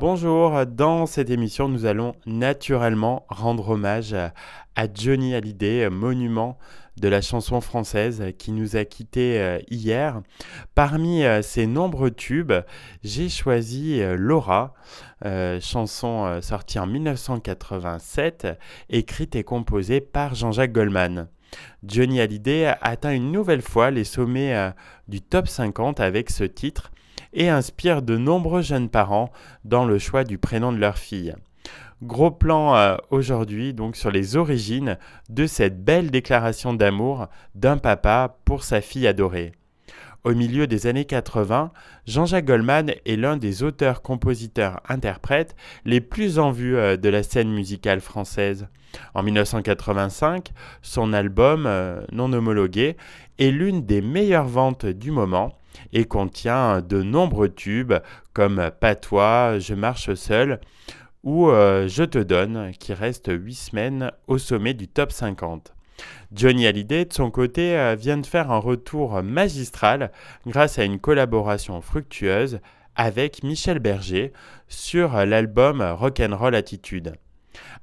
Bonjour, dans cette émission, nous allons naturellement rendre hommage à Johnny Hallyday, monument de la chanson française qui nous a quittés hier. Parmi ses nombreux tubes, j'ai choisi Laura, chanson sortie en 1987, écrite et composée par Jean-Jacques Goldman. Johnny Hallyday atteint une nouvelle fois les sommets du top 50 avec ce titre et inspire de nombreux jeunes parents dans le choix du prénom de leur fille. Gros plan aujourd'hui donc sur les origines de cette belle déclaration d'amour d'un papa pour sa fille adorée. Au milieu des années 80, Jean-Jacques Goldman est l'un des auteurs, compositeurs, interprètes les plus en vue de la scène musicale française. En 1985, son album non homologué est l'une des meilleures ventes du moment et contient de nombreux tubes comme Patois, Je marche seul ou Je te donne qui reste 8 semaines au sommet du top 50. Johnny Hallyday, de son côté, vient de faire un retour magistral grâce à une collaboration fructueuse avec Michel Berger sur l'album Rock'n'Roll Attitude.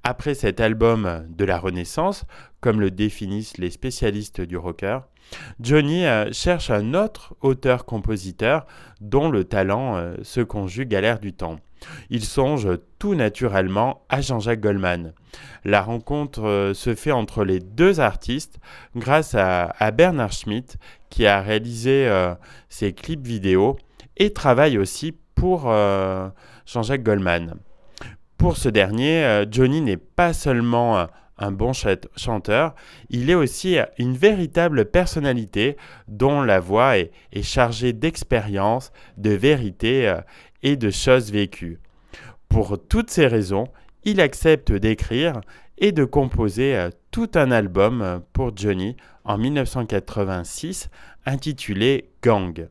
Après cet album de la Renaissance, comme le définissent les spécialistes du rocker, Johnny cherche un autre auteur-compositeur dont le talent se conjugue à l'ère du temps. Il songe tout naturellement à Jean-Jacques Goldman. La rencontre se fait entre les deux artistes grâce à Bernard Schmitt qui a réalisé ses clips vidéo et travaille aussi pour Jean-Jacques Goldman. Pour ce dernier, Johnny n'est pas seulement un bon chanteur, il est aussi une véritable personnalité dont la voix est chargée d'expérience, de vérité et de choses vécues. Pour toutes ces raisons, il accepte d'écrire et de composer tout un album pour Johnny en 1986 intitulé Gang.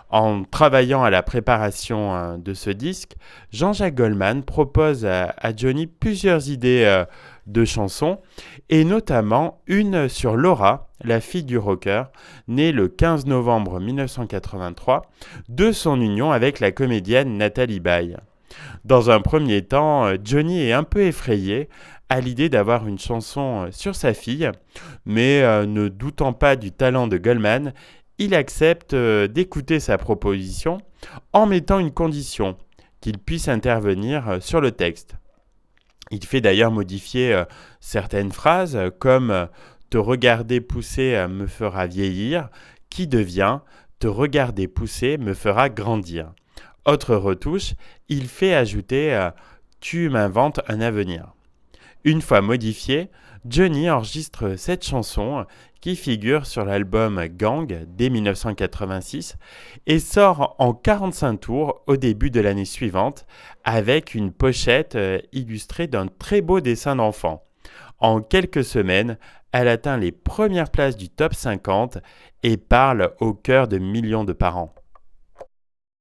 En travaillant à la préparation de ce disque, Jean-Jacques Goldman propose à Johnny plusieurs idées de chansons, et notamment une sur Laura, la fille du rocker, née le 15 novembre 1983, de son union avec la comédienne Nathalie Baye. Dans un premier temps, Johnny est un peu effrayé à l'idée d'avoir une chanson sur sa fille, mais ne doutant pas du talent de Goldman, il accepte d'écouter sa proposition en mettant une condition, qu'il puisse intervenir sur le texte. Il fait d'ailleurs modifier certaines phrases comme te regarder pousser me fera vieillir, qui devient te regarder pousser me fera grandir. Autre retouche, il fait ajouter tu m'inventes un avenir. Une fois modifié, Johnny enregistre cette chanson qui figure sur l'album Gang dès 1986 et sort en 45 tours au début de l'année suivante avec une pochette illustrée d'un très beau dessin d'enfant. En quelques semaines, elle atteint les premières places du top 50 et parle au cœur de millions de parents.